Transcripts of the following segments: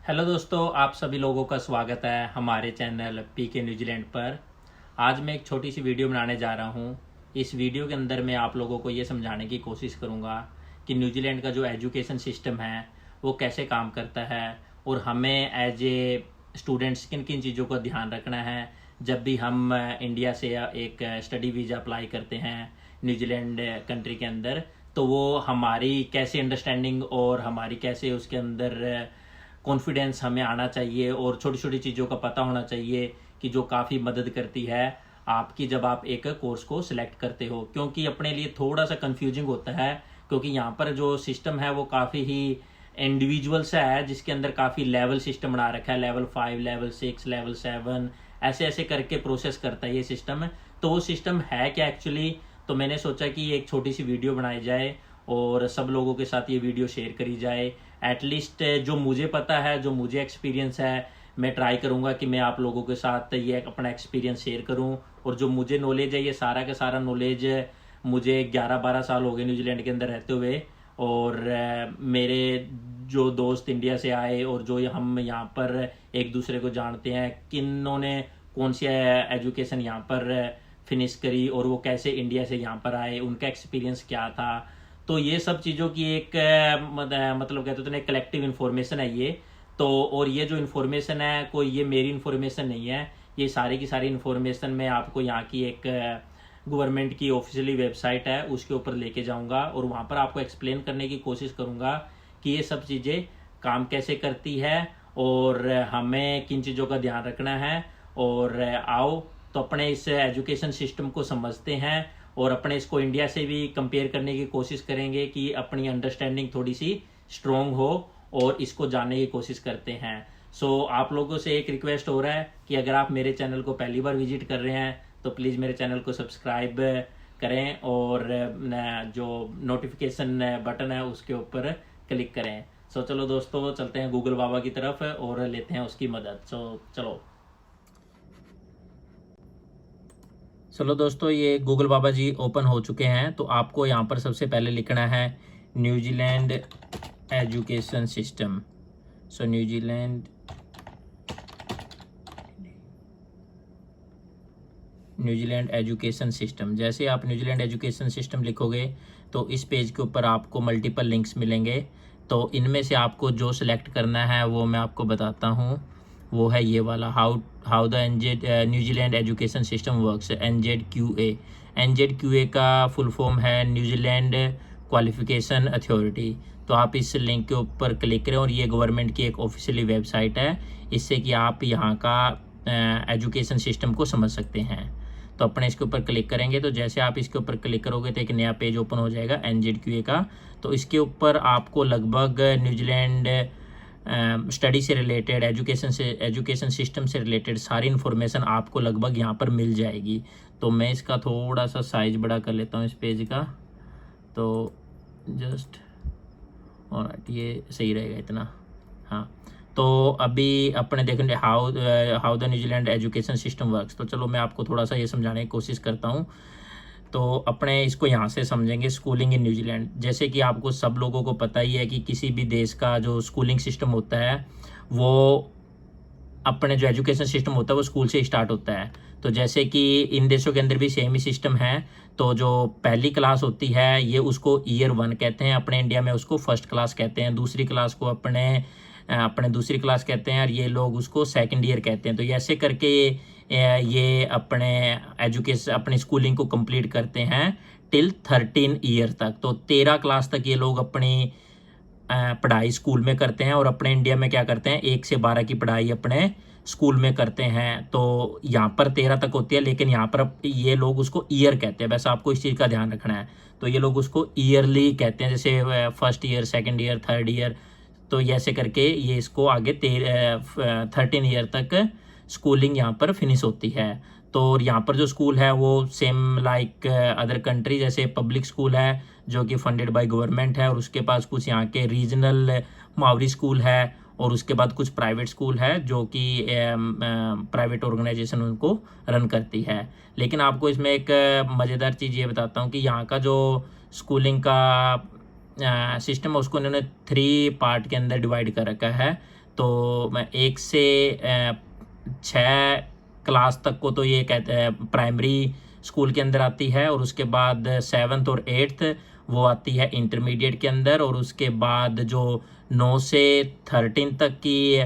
Hello दोस्तों, आप सभी लोगों का स्वागत है हमारे चैनल पीके न्यूजीलैंड पर। आज मैं एक छोटी सी वीडियो बनाने जा रहा हूँ। इस वीडियो के अंदर मैं आप लोगों को ये समझाने की कोशिश करूँगा कि न्यूजीलैंड का जो एजुकेशन सिस्टम है वो कैसे काम करता है और हमें एज ए स्टूडेंट्स किन किन चीज़ों का ध्यान रखना है जब भी हम इंडिया से एक स्टडी वीज़ा अप्लाई करते हैं न्यूजीलैंड कंट्री के अंदर। तो वो हमारी कैसे अंडरस्टैंडिंग और हमारी कैसे उसके अंदर कॉन्फिडेंस हमें आना चाहिए और छोटी छोटी चीज़ों का पता होना चाहिए कि जो काफ़ी मदद करती है आपकी जब आप एक कोर्स को सिलेक्ट करते हो। क्योंकि अपने लिए थोड़ा सा कंफ्यूजिंग होता है क्योंकि यहाँ पर जो सिस्टम है वो काफ़ी ही इंडिविजुअल सा है, जिसके अंदर काफ़ी लेवल सिस्टम बना रखा है, लेवल 5, लेवल 6, लेवल 7, ऐसे ऐसे करके प्रोसेस करता है ये सिस्टम। तो वो सिस्टम है क्या एक्चुअली, तो मैंने सोचा कि एक छोटी सी वीडियो बनाई जाए और सब लोगों के साथ ये वीडियो शेयर करी जाए। एटलीस्ट जो मुझे पता है, जो मुझे एक्सपीरियंस है, मैं ट्राई करूँगा कि मैं आप लोगों के साथ ये अपना एक्सपीरियंस शेयर करूँ। और जो मुझे नॉलेज है ये सारा का सारा नॉलेज मुझे 11-12 साल हो गए न्यूजीलैंड के अंदर रहते हुए। और मेरे जो दोस्त इंडिया से आए और जो हम यहाँ पर एक दूसरे को जानते हैं, किन्होंने कौन सी एजुकेशन यहाँ पर फिनिश करी और वो कैसे इंडिया से यहाँ पर आए, उनका एक्सपीरियंस क्या था। तो ये सब चीज़ों की एक मतलब कहते तो कलेक्टिव इन्फॉर्मेशन है ये। तो और ये जो इन्फॉर्मेशन है कोई ये मेरी इन्फॉर्मेशन नहीं है, ये सारी की सारी इन्फॉर्मेशन मैं आपको यहाँ की एक गवर्नमेंट की ऑफिशियली वेबसाइट है उसके ऊपर लेके जाऊंगा और वहाँ पर आपको एक्सप्लेन करने की कोशिश करूँगा कि ये सब चीज़ें काम कैसे करती है और हमें किन चीज़ों का ध्यान रखना है। और आओ तो अपने इस एजुकेशन सिस्टम को समझते हैं और अपने इसको इंडिया से भी कंपेयर करने की कोशिश करेंगे कि अपनी अंडरस्टैंडिंग थोड़ी सी स्ट्रोंग हो और इसको जानने की कोशिश करते हैं। सो आप लोगों से एक रिक्वेस्ट हो रहा है कि अगर आप मेरे चैनल को पहली बार विजिट कर रहे हैं तो प्लीज़ मेरे चैनल को सब्सक्राइब करें और जो नोटिफिकेशन बटन है उसके ऊपर क्लिक करें। सो चलो दोस्तों, चलते हैं गूगल बाबा की तरफ और लेते हैं उसकी मदद। सो चलो दोस्तों, ये गूगल बाबा जी ओपन हो चुके हैं। तो आपको यहाँ पर सबसे पहले लिखना है न्यूजीलैंड एजुकेशन सिस्टम। सो न्यूजीलैंड एजुकेशन सिस्टम। जैसे आप न्यूजीलैंड एजुकेशन सिस्टम लिखोगे तो इस पेज के ऊपर आपको मल्टीपल लिंक्स मिलेंगे। तो इनमें से आपको जो सिलेक्ट करना है वो मैं आपको बताता हूँ। वो है ये वाला, how the New Zealand education system works, NZQA। NZQA का फुल फॉर्म है न्यूजीलैंड क्वालिफिकेशन अथॉरिटी। तो आप इस लिंक के ऊपर क्लिक करें और ये गवर्नमेंट की एक ऑफिशियली वेबसाइट है, इससे कि आप यहाँ का एजुकेशन सिस्टम को समझ सकते हैं। तो अपने इसके ऊपर क्लिक करेंगे तो जैसे आप इसके ऊपर क्लिक करोगे तो एक नया पेज ओपन हो जाएगा NZQA का। तो इसके ऊपर आपको लगभग न्यूजीलैंड स्टडी से रिलेटेड, एजुकेशन सिस्टम से रिलेटेड सारी इन्फॉर्मेशन आपको लगभग यहाँ पर मिल जाएगी। तो मैं इसका थोड़ा सा साइज बड़ा कर लेता हूँ इस पेज का, तो जस्ट ऑलराइट, ये सही रहेगा इतना। हाँ, तो अभी अपने देखेंगे how the New Zealand education system works. तो चलो मैं आपको थोड़ा सा ये समझाने की कोशिश करता हूँ। तो अपने इसको यहाँ से समझेंगे, स्कूलिंग इन न्यूजीलैंड। जैसे कि आपको सब लोगों को पता ही है कि किसी भी देश का जो स्कूलिंग सिस्टम होता है वो अपने जो एजुकेशन सिस्टम होता है वो स्कूल से स्टार्ट होता है। तो जैसे कि इन देशों के अंदर भी सेम ही सिस्टम है। तो जो पहली क्लास होती है ये उसको ईयर 1 कहते हैं, अपने इंडिया में उसको फर्स्ट क्लास कहते हैं। दूसरी क्लास को अपने दूसरी क्लास कहते हैं और ये लोग उसको सेकंड ईयर कहते हैं। तो ऐसे करके ये अपनी स्कूलिंग को कंप्लीट करते हैं टिल 13 ईयर तक। तो 13 क्लास तक ये लोग अपनी पढ़ाई स्कूल में करते हैं और अपने इंडिया में क्या करते हैं 1 से 12 की पढ़ाई अपने स्कूल में करते हैं। तो यहाँ पर 13 तक होती है, लेकिन यहाँ पर ये लोग उसको ईयर कहते हैं। वैसे आपको इस चीज़ का ध्यान रखना है। तो ये लोग उसको ईयरली कहते हैं, जैसे first year, second year, third year. तो ऐसे करके ये इसको आगे 13 ईयर तक स्कूलिंग यहाँ पर फिनिश होती है। तो यहाँ पर जो स्कूल है वो सेम लाइक अदर कंट्री, जैसे पब्लिक स्कूल है जो कि फंडेड बाय गवर्नमेंट है, और उसके पास कुछ यहाँ के रीजनल मावरी स्कूल है, और उसके बाद कुछ प्राइवेट स्कूल है जो कि प्राइवेट ऑर्गेनाइजेशन उनको रन करती है। लेकिन आपको इसमें एक मज़ेदार चीज़ ये बताता हूँ कि यहाँ का जो स्कूलिंग का सिस्टम है उसको इन्होंने 3 पार्ट के अंदर डिवाइड कर रखा है। तो मैं 1 से 6 क्लास तक को तो ये कहते हैं प्राइमरी स्कूल के अंदर आती है, और उसके बाद 7th और 8th वो आती है इंटरमीडिएट के अंदर, और उसके बाद जो 9 से 13 तक की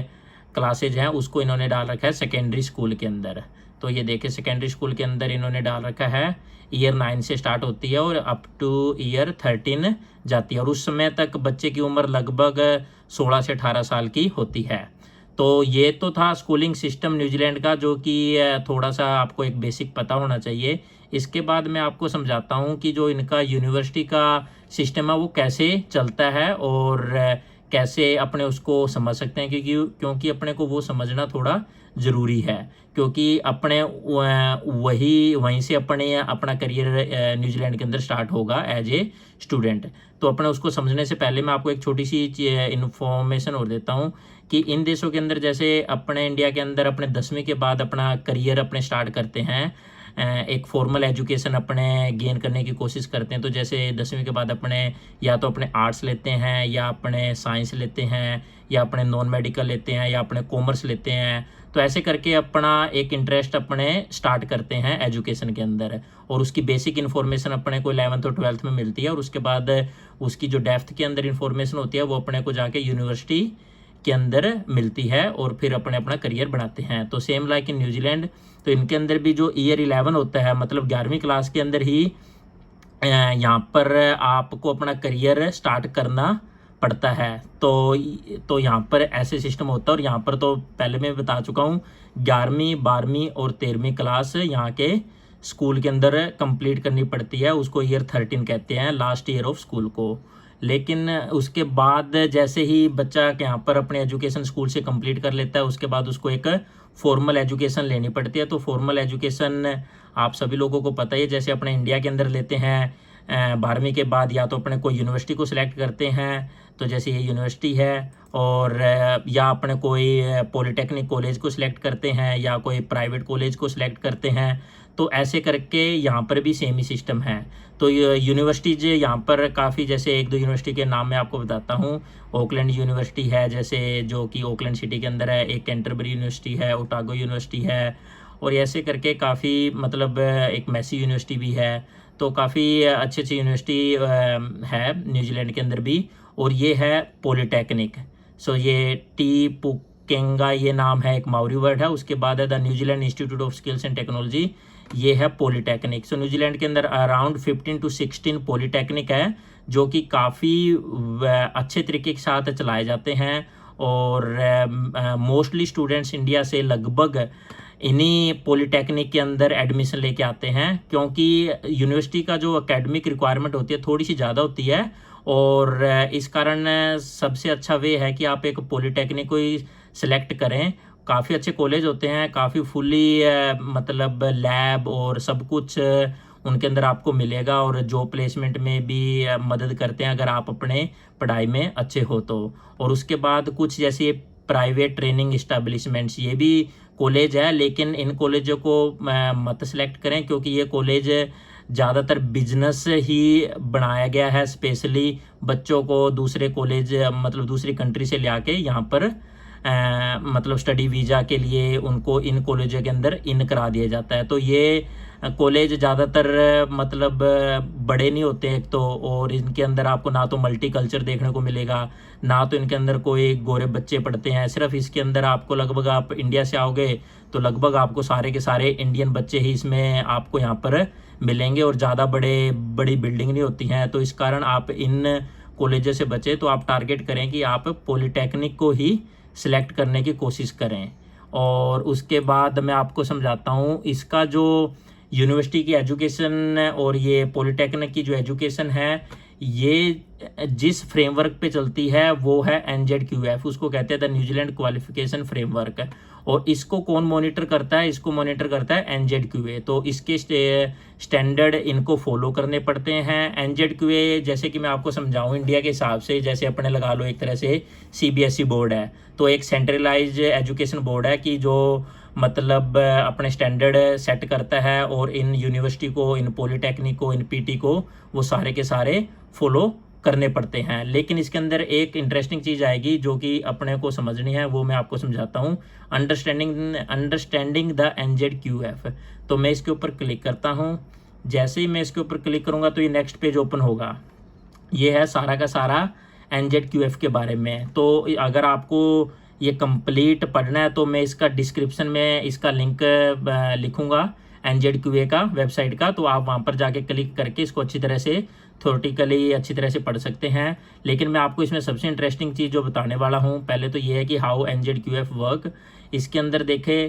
क्लासेज हैं उसको इन्होंने डाल रखा है सेकेंडरी स्कूल के अंदर। तो ये देखिए सेकेंडरी स्कूल के अंदर इन्होंने डाल रखा है ईयर 9 से स्टार्ट होती है और अप टू ईयर 13 जाती है, और उस समय तक बच्चे की उम्र लगभग 16 से 18 साल की होती है। तो ये तो था स्कूलिंग सिस्टम न्यूजीलैंड का, जो कि थोड़ा सा आपको एक बेसिक पता होना चाहिए। इसके बाद मैं आपको समझाता हूँ कि जो इनका यूनिवर्सिटी का सिस्टम है वो कैसे चलता है और कैसे अपने उसको समझ सकते हैं, क्योंकि अपने को वो समझना थोड़ा ज़रूरी है, क्योंकि अपने वहीं से अपना करियर न्यूजीलैंड के अंदर स्टार्ट होगा एज ए स्टूडेंट। तो अपने उसको समझने से पहले मैं आपको एक छोटी सी इन्फॉर्मेशन और देता हूँ कि इन देशों के अंदर जैसे अपने इंडिया के अंदर अपने 10वीं के बाद अपना करियर अपने स्टार्ट करते हैं, एक फॉर्मल एजुकेशन अपने गेन करने की कोशिश करते हैं। तो जैसे 10वीं के बाद अपने या तो अपने आर्ट्स लेते हैं, या अपने साइंस लेते हैं, या अपने नॉन मेडिकल लेते हैं, या अपने कॉमर्स लेते हैं। तो ऐसे करके अपना एक इंटरेस्ट अपने स्टार्ट करते हैं एजुकेशन के अंदर, और उसकी बेसिक इन्फॉर्मेशन अपने को 11th और 12th में मिलती है, और उसके बाद उसकी जो डेप्थ के अंदर इन्फॉर्मेशन होती है वो अपने को जाके यूनिवर्सिटी के अंदर मिलती है, और फिर अपना करियर बनाते हैं। तो सेम लाइक इन न्यूजीलैंड, तो इनके अंदर भी जो ईयर 11 होता है, मतलब 11वीं क्लास के अंदर ही यहाँ पर आपको अपना करियर स्टार्ट करना पड़ता है। तो यहाँ पर ऐसे सिस्टम होता है, और यहाँ पर तो पहले मैं बता चुका हूँ 11वीं 12वीं और 13वीं क्लास यहाँ के स्कूल के अंदर कंप्लीट करनी पड़ती है, उसको ईयर 13 कहते हैं, लास्ट ईयर ऑफ स्कूल को। लेकिन उसके बाद जैसे ही बच्चा यहाँ पर अपने एजुकेशन स्कूल से कंप्लीट कर लेता है, उसके बाद उसको एक फॉर्मल एजुकेशन लेनी पड़ती है। तो फॉर्मल एजुकेशन आप सभी लोगों को पता ही है, जैसे अपने इंडिया के अंदर लेते हैं 12वीं के बाद या तो अपने कोई यूनिवर्सिटी को सिलेक्ट करते हैं, तो जैसे ये यूनिवर्सिटी है, और या अपने कोई पॉलिटेक्निक कॉलेज को सिलेक्ट करते हैं, या कोई प्राइवेट कॉलेज को सिलेक्ट करते हैं। तो ऐसे करके यहाँ पर भी सेम ही सिस्टम है। तो यूनिवर्सिटीज यहाँ पर काफ़ी, जैसे 1-2 यूनिवर्सिटी के नाम मैं आपको बताता हूँ। ओकलैंड यूनिवर्सिटी है, जैसे जो कि ओकलैंड सिटी के अंदर है, एक कैंटरबरी यूनिवर्सिटी है, ओटागो यूनिवर्सिटी है, और ऐसे करके काफ़ी मतलब एक मैसी यूनिवर्सिटी भी है। तो काफ़ी अच्छी अच्छी यूनिवर्सिटी है न्यूजीलैंड के अंदर भी। और ये है पॉलिटेक्निक। सो ये टी पुकेंगा ये नाम है, एक माओरी वर्ड है। उसके बाद है the New Zealand institute of skills and technology, ये है पॉलिटेक्निक। सो न्यूजीलैंड के अंदर अराउंड 15 to 16 पॉलिटेक्निक है, जो कि काफ़ी अच्छे तरीके के साथ चलाए जाते हैं, और मोस्टली स्टूडेंट्स इंडिया से लगभग इन्हीं पॉलिटेक्निक के अंदर एडमिशन लेके आते हैं, क्योंकि यूनिवर्सिटी का जो एकेडमिक रिक्वायरमेंट होती है थोड़ी सी ज़्यादा होती है, और इस कारण सबसे अच्छा वे है कि आप एक पॉलिटेक्निक को ही सिलेक्ट करें। काफ़ी अच्छे कॉलेज होते हैं, काफ़ी फुली मतलब लैब और सब कुछ उनके अंदर आपको मिलेगा, और जॉब प्लेसमेंट में भी मदद करते हैं अगर आप अपने पढ़ाई में अच्छे हो तो। और उसके बाद कुछ जैसे प्राइवेट ट्रेनिंग इस्टेब्लिशमेंट्स, ये भी कॉलेज है, लेकिन इन कॉलेजों को मत सेलेक्ट करें, क्योंकि ये कॉलेज ज़्यादातर बिजनेस ही बनाया गया है, स्पेशली बच्चों को दूसरे कॉलेज मतलब दूसरी कंट्री से ले आके यहाँ पर मतलब स्टडी वीज़ा के लिए उनको इन कॉलेजों के अंदर इन करा दिया जाता है। तो ये कॉलेज ज़्यादातर मतलब बड़े नहीं होते एक तो, और इनके अंदर आपको ना तो मल्टी कल्चर देखने को मिलेगा, ना तो इनके अंदर कोई गोरे बच्चे पढ़ते हैं। सिर्फ इसके अंदर आपको लगभग, आप इंडिया से आओगे तो लगभग आपको सारे के सारे इंडियन बच्चे ही इसमें आपको यहाँ पर मिलेंगे, और ज़्यादा बड़ी बिल्डिंग नहीं होती हैं। तो इस कारण आप इन कॉलेजों से बचे, तो आप टारगेट करें कि आप पॉलिटेक्निक को ही सिलेक्ट करने की कोशिश करें। और उसके बाद मैं आपको समझाता हूँ इसका जो यूनिवर्सिटी की एजुकेशन और ये पॉलिटेक्निक की जो एजुकेशन है, ये जिस फ्रेमवर्क पे चलती है वो है NZQF, उसको कहते हैं द न्यूजीलैंड क्वालिफिकेशन फ्रेमवर्क। और इसको कौन मॉनिटर करता है? इसको मॉनिटर करता है NZQA। तो इसके स्टैंडर्ड इनको फॉलो करने पड़ते हैं। NZQA जैसे कि मैं आपको समझाऊं इंडिया के हिसाब से, जैसे अपने लगा लो एक तरह से CBSE बोर्ड है, तो एक सेंट्रलाइज एजुकेशन बोर्ड है कि जो मतलब अपने स्टैंडर्ड सेट करता है, और इन यूनिवर्सिटी को, इन पॉलिटेक्निक को, इन PT को वो सारे के सारे फॉलो करने पड़ते हैं। लेकिन इसके अंदर एक इंटरेस्टिंग चीज़ आएगी जो कि अपने को समझनी है, वो मैं आपको समझाता हूँ। Understanding the NZQF। तो मैं इसके ऊपर क्लिक करता हूँ। जैसे ही मैं इसके ऊपर क्लिक करूँगा तो ये नेक्स्ट पेज ओपन होगा। ये है सारा का सारा NZQF के बारे में। तो अगर आपको ये कंप्लीट पढ़ना है तो मैं इसका डिस्क्रिप्शन में इसका लिंक लिखूंगा NZQA का वेबसाइट का, तो आप वहाँ पर जाके क्लिक करके इसको अच्छी तरह से थ्योरेटिकली अच्छी तरह से पढ़ सकते हैं। लेकिन मैं आपको इसमें सबसे इंटरेस्टिंग चीज़ जो बताने वाला हूँ पहले तो ये है कि हाउ NZQF वर्क। इसके अंदर देखे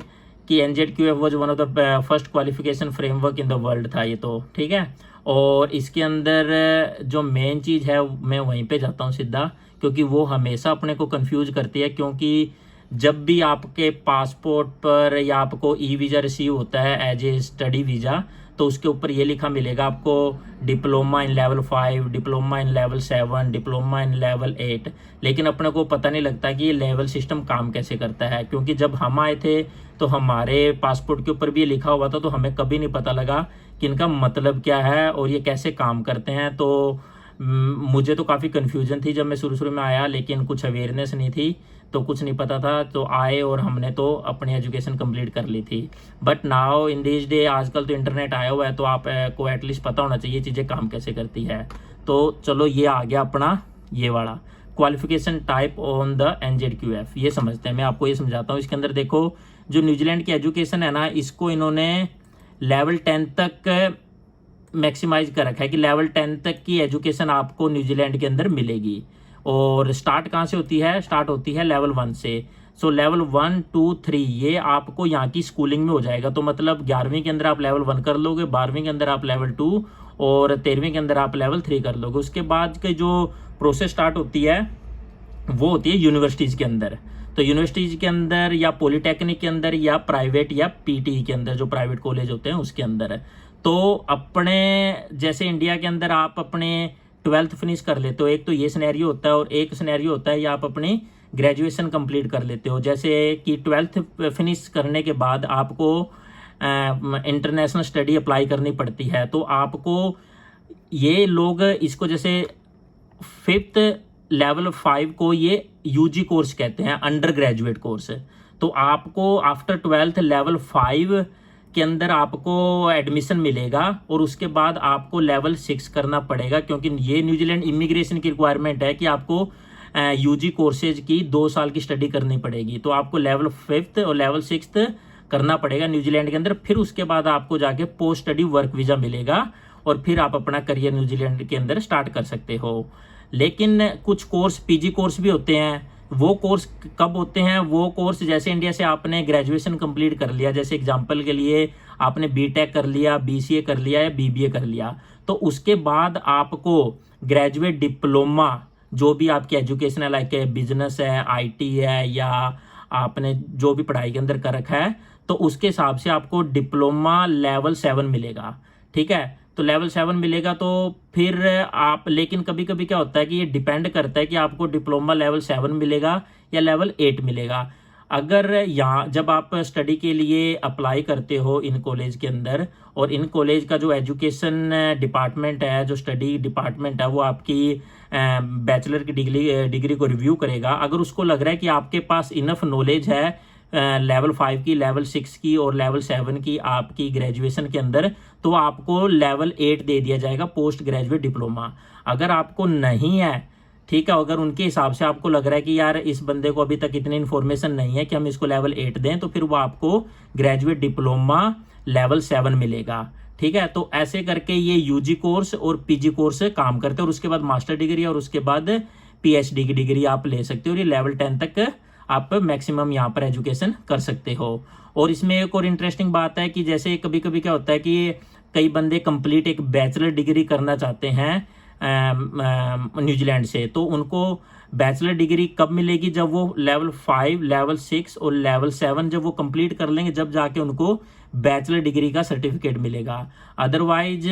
कि NZQF was one of the first qualification framework in the world था ये, तो ठीक है। और इसके अंदर जो मेन चीज़ है मैं वहीं पे जाता हूँ सीधा, क्योंकि वो हमेशा अपने को कंफ्यूज करती है। क्योंकि जब भी आपके पासपोर्ट पर या आपको वीज़ा रिसीव होता है एज ए स्टडी वीज़ा, तो उसके ऊपर ये लिखा मिलेगा आपको diploma in level 5, diploma in level 7, diploma in level 8। लेकिन अपने को पता नहीं लगता कि ये लेवल सिस्टम काम कैसे करता है, क्योंकि जब हम आए थे तो हमारे पासपोर्ट के ऊपर भी ये लिखा हुआ था, तो हमें कभी नहीं पता लगा कि इनका मतलब क्या है और ये कैसे काम करते हैं। तो मुझे तो काफ़ी कन्फ्यूजन थी जब मैं शुरू में आया, लेकिन कुछ अवेयरनेस नहीं थी तो कुछ नहीं पता था, तो आए और हमने तो अपनी एजुकेशन कंप्लीट कर ली थी। But now in this day, आजकल तो इंटरनेट आया हुआ है, तो आपको एटलीस्ट पता होना चाहिए चीज़ें काम कैसे करती है। तो चलो ये आ गया अपना ये वाला qualification type on the NZQF, ये समझते हैं। मैं आपको ये समझाता हूँ। इसके अंदर देखो जो न्यूजीलैंड की एजुकेशन है ना, इसको इन्होंने लेवल 10 तक मैक्सिमाइज कर रखा है कि लेवल 10 तक की एजुकेशन आपको न्यूजीलैंड के अंदर मिलेगी। और स्टार्ट कहाँ से होती है? स्टार्ट होती है लेवल 1 से। सो लेवल 1, 2, 3 ये आपको यहाँ की स्कूलिंग में हो जाएगा। तो मतलब 11वीं के अंदर आप लेवल 1 कर लोगे, 12वीं के अंदर आप लेवल 2 और 13वीं के अंदर आप लेवल 3 कर लोगे। उसके बाद के जो प्रोसेस स्टार्ट होती है वो होती है यूनिवर्सिटीज़ के अंदर। तो यूनिवर्सिटीज़ के अंदर या पॉलीटेक्निक के अंदर या प्राइवेट या PTE के अंदर, जो प्राइवेट कॉलेज होते हैं उसके अंदर। तो अपने जैसे इंडिया के अंदर आप अपने 12th फिनिश कर लेते हो, एक तो ये सिनेरियो होता है, और एक सिनेरियो होता है या आप अपनी ग्रेजुएशन कंप्लीट कर लेते हो। जैसे कि 12th फिनिश करने के बाद आपको इंटरनेशनल स्टडी अप्लाई करनी पड़ती है। तो आपको ये लोग इसको जैसे 5th लेवल 5 को ये UG कोर्स कहते हैं, अंडर ग्रेजुएट कोर्स। तो आपको आफ्टर 12th लेवल 5 के अंदर आपको एडमिशन मिलेगा और उसके बाद आपको लेवल 6 करना पड़ेगा, क्योंकि ये न्यूजीलैंड इमिग्रेशन की रिक्वायरमेंट है कि आपको UG कोर्सेज की 2 साल की स्टडी करनी पड़ेगी। तो आपको लेवल 5th और लेवल 6th करना पड़ेगा न्यूजीलैंड के अंदर। फिर उसके बाद आपको जाके पोस्ट स्टडी वर्क वीज़ा मिलेगा और फिर आप अपना करियर न्यूजीलैंड के अंदर स्टार्ट कर सकते हो। लेकिन कुछ कोर्स PG कोर्स भी होते हैं। वो कोर्स कब होते हैं? वो कोर्स जैसे इंडिया से आपने ग्रेजुएशन कंप्लीट कर लिया, जैसे एग्जांपल के लिए आपने BTech कर लिया, BCA कर लिया या BBA कर लिया, तो उसके बाद आपको ग्रेजुएट डिप्लोमा जो भी आपकी एजुकेशन है, लाइक बिजनेस है, IT है, या आपने जो भी पढ़ाई के अंदर कर रखा है, तो उसके हिसाब से आपको डिप्लोमा लेवल 7 मिलेगा। ठीक है, तो लेवल 7 मिलेगा। तो फिर आप, लेकिन कभी कभी क्या होता है कि ये डिपेंड करता है कि आपको डिप्लोमा लेवल 7 मिलेगा या लेवल 8 मिलेगा। अगर यहाँ जब आप स्टडी के लिए अप्लाई करते हो इन कॉलेज के अंदर, और इन कॉलेज का जो एजुकेशन डिपार्टमेंट है, जो स्टडी डिपार्टमेंट है, वो आपकी बैचलर की डिग्री को रिव्यू करेगा। अगर उसको लग रहा है कि आपके पास इनफ नॉलेज है लेवल 5 की, लेवल 6 की और लेवल 7 की आपकी ग्रेजुएशन के अंदर, तो आपको लेवल 8 दे दिया जाएगा, पोस्ट ग्रेजुएट डिप्लोमा। अगर आपको नहीं है, ठीक है, अगर उनके हिसाब से आपको लग रहा है कि यार इस बंदे को अभी तक इतनी इन्फॉर्मेशन नहीं है कि हम इसको लेवल 8 दें, तो फिर वो आपको ग्रेजुएट डिप्लोमा लेवल 7 मिलेगा। ठीक है, तो ऐसे करके ये UG कोर्स और PG कोर्स काम करते हैं, और उसके बाद मास्टर डिग्री और उसके बाद PhD की डिग्री आप ले सकते हो। और ये लेवल 10 तक आप मैक्सिमम यहाँ पर एजुकेशन कर सकते हो। और इसमें एक और इंटरेस्टिंग बात है कि जैसे कभी कभी क्या होता है कि कई बंदे कंप्लीट एक बैचलर डिग्री करना चाहते हैं न्यूजीलैंड से, तो उनको बैचलर डिग्री कब मिलेगी? जब वो लेवल 5, लेवल 6 और लेवल 7 जब वो कंप्लीट कर लेंगे, जब जाके उनको बैचलर डिग्री का सर्टिफिकेट मिलेगा। अदरवाइज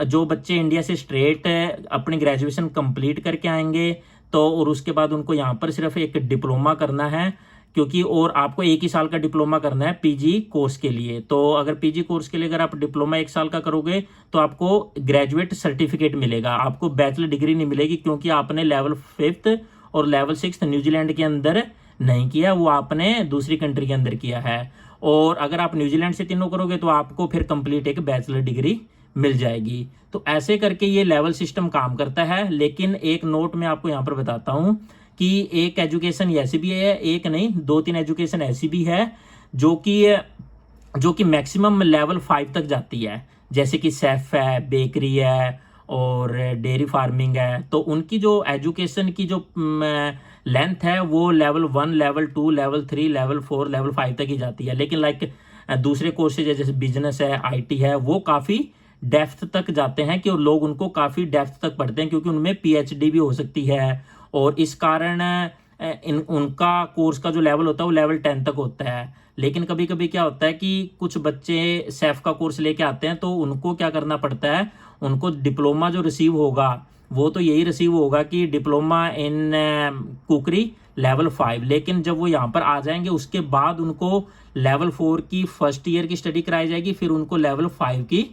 जो बच्चे इंडिया से स्ट्रेट अपनी ग्रेजुएशन कंप्लीट करके आएंगे, तो और उसके बाद उनको यहाँ पर सिर्फ एक डिप्लोमा करना है, क्योंकि और आपको 1 ही साल का डिप्लोमा करना है पीजी कोर्स के लिए। तो अगर पीजी कोर्स के लिए अगर आप डिप्लोमा 1 साल का करोगे तो आपको ग्रेजुएट सर्टिफिकेट मिलेगा, आपको बैचलर डिग्री नहीं मिलेगी, क्योंकि आपने लेवल 5th और लेवल 6th न्यूजीलैंड के अंदर नहीं किया, वो आपने दूसरी कंट्री के अंदर किया है। और अगर आप न्यूजीलैंड से तीनों करोगे तो आपको फिर कंप्लीट एक बैचलर डिग्री मिल जाएगी। तो ऐसे करके ये लेवल सिस्टम काम करता है। लेकिन एक नोट मैं आपको यहाँ पर बताता हूँ कि एक एजुकेशन ऐसी भी है, एक नहीं 2-3 एजुकेशन ऐसी भी है जो कि मैक्सिमम लेवल 5 तक जाती है, जैसे कि सेफ है, बेकरी है और डेयरी फार्मिंग है। तो उनकी जो एजुकेशन की जो लेंथ है वो level 1, level 2, level 3, level 4, level 5 तक ही जाती है। लेकिन लाइक दूसरे कोर्सेज है जैसे बिजनेस है, आईटी है, वो काफ़ी डेप्थ तक जाते हैं कि लोग उनको काफ़ी डेप्थ तक पढ़ते हैं, क्योंकि उनमें पीएचडी भी हो सकती है। और इस कारण उनका कोर्स का जो लेवल होता है वो लेवल 10 तक होता है। लेकिन कभी कभी क्या होता है कि कुछ बच्चे सेफ का कोर्स लेके आते हैं, तो उनको क्या करना पड़ता है, उनको डिप्लोमा जो रिसीव होगा वो तो यही रिसीव होगा कि डिप्लोमा इन कुकरी लेवल 5। लेकिन जब वो यहाँ पर आ जाएंगे उसके बाद उनको लेवल 4 की फर्स्ट ईयर की स्टडी कराई जाएगी, फिर उनको लेवल 5 की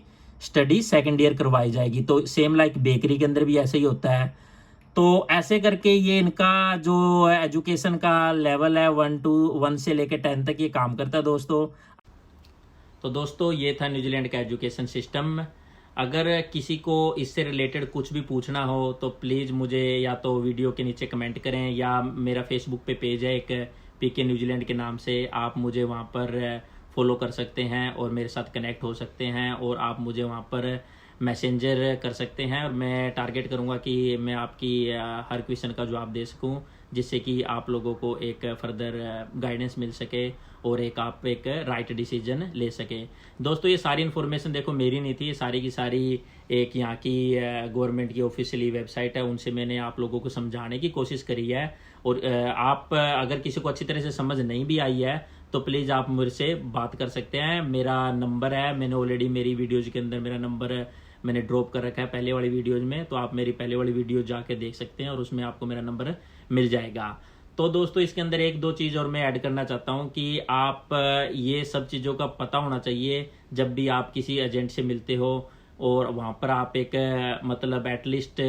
स्टडी सेकेंड ईयर करवाई जाएगी। तो सेम लाइक बेकरी के अंदर भी ऐसे ही होता है। तो ऐसे करके ये इनका जो एजुकेशन का लेवल है 1 से लेकर 10 तक ये काम करता है दोस्तों। तो दोस्तों ये था न्यूजीलैंड का एजुकेशन सिस्टम। अगर किसी को इससे रिलेटेड कुछ भी पूछना हो तो प्लीज़ मुझे या तो वीडियो के नीचे कमेंट करें, या मेरा फेसबुक पे पेज है एक पीके न्यूजीलैंड के नाम से, आप मुझे वहाँ पर फॉलो कर सकते हैं और मेरे साथ कनेक्ट हो सकते हैं, और आप मुझे वहाँ पर मैसेंजर कर सकते हैं। और मैं टारगेट करूँगा कि मैं आपकी हर क्वेश्चन का जवाब दे सकूँ, जिससे कि आप लोगों को एक फर्दर गाइडेंस मिल सके और आप एक राइट डिसीजन ले सके। दोस्तों ये सारी इन्फॉर्मेशन देखो मेरी नहीं थी, ये सारी की सारी एक यहाँ की गवर्नमेंट की ऑफिशियली वेबसाइट है, उनसे मैंने आप लोगों को समझाने की कोशिश करी है। और आप अगर किसी को अच्छी तरह से समझ नहीं भी आई है तो प्लीज़ आप मुझसे बात कर सकते हैं। मेरा नंबर है, मैंने ऑलरेडी मेरी वीडियोज़ के अंदर मेरा नंबर मैंने ड्रॉप कर रखा है पहले वाली वीडियोज़ में, तो आप मेरी पहले वाली वीडियो जाके देख सकते हैं और उसमें आपको मेरा नंबर मिल जाएगा। तो दोस्तों इसके अंदर 1-2 चीज़ और मैं ऐड करना चाहता हूँ कि आप ये सब चीज़ों का पता होना चाहिए जब भी आप किसी एजेंट से मिलते हो, और वहाँ पर आप एक मतलब एटलीस्ट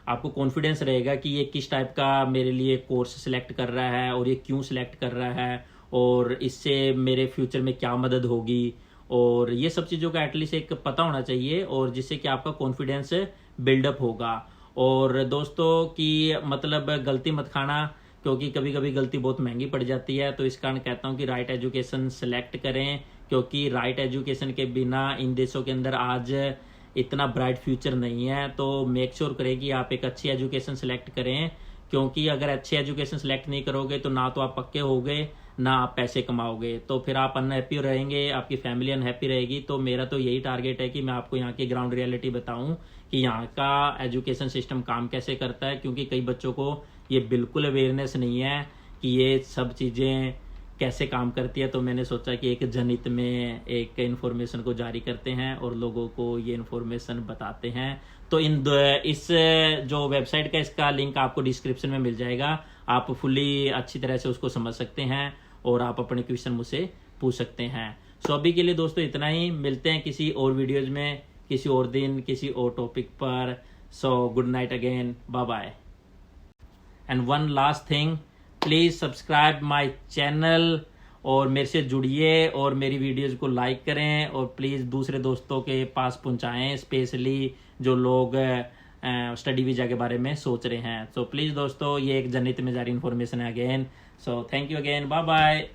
आपको कॉन्फिडेंस रहेगा कि ये किस टाइप का मेरे लिए कोर्स सिलेक्ट कर रहा है और ये क्यों सिलेक्ट कर रहा है और इससे मेरे फ्यूचर में क्या मदद होगी, और ये सब चीज़ों का एटलीस्ट एक पता होना चाहिए, और जिससे कि आपका कॉन्फिडेंस बिल्डअप होगा। और दोस्तों की मतलब गलती मत खाना, क्योंकि कभी कभी गलती बहुत महंगी पड़ जाती है। तो इस कारण कहता हूँ कि राइट एजुकेशन सेलेक्ट करें, क्योंकि राइट एजुकेशन के बिना इन देशों के अंदर आज इतना ब्राइट फ्यूचर नहीं है। तो मेक श्योर करें कि आप एक अच्छी एजुकेशन सेलेक्ट करें, क्योंकि अगर अच्छी एजुकेशन सेलेक्ट नहीं करोगे तो ना तो आप पक्के होगे ना आप पैसे कमाओगे, तो फिर आप अनहैप्पी रहेंगे, आपकी फैमिली अनहैप्पी रहेगी। तो मेरा तो यही टारगेट है कि मैं आपको यहाँ की ग्राउंड रियलिटी बताऊँ कि यहाँ का एजुकेशन सिस्टम काम कैसे करता है, क्योंकि कई बच्चों को ये बिल्कुल अवेयरनेस नहीं है कि ये सब चीज़ें कैसे काम करती है। तो मैंने सोचा कि एक जनहित में एक इन्फॉर्मेशन को जारी करते हैं और लोगों को ये इन्फॉर्मेशन बताते हैं। तो इस जो वेबसाइट का इसका लिंक आपको डिस्क्रिप्शन में मिल जाएगा, आप फुली अच्छी तरह से उसको समझ सकते हैं और आप अपने क्वेश्चन मुझसे पूछ सकते हैं। सो अभी के लिए दोस्तों इतना ही, मिलते हैं किसी और वीडियोज में, किसी और दिन, किसी और टॉपिक पर। So good night again, bye bye. And one last thing, please subscribe my channel और मेरे से जुड़िए और मेरी वीडियोज़ को लाइक करें, और प्लीज़ दूसरे दोस्तों के पास पहुंचाएं, स्पेशली जो लोग स्टडी वीज़ा के बारे में सोच रहे हैं। सो प्लीज़ दोस्तों ये एक जनहित में जारी इन्फॉर्मेशन है again. So thank you again, bye bye.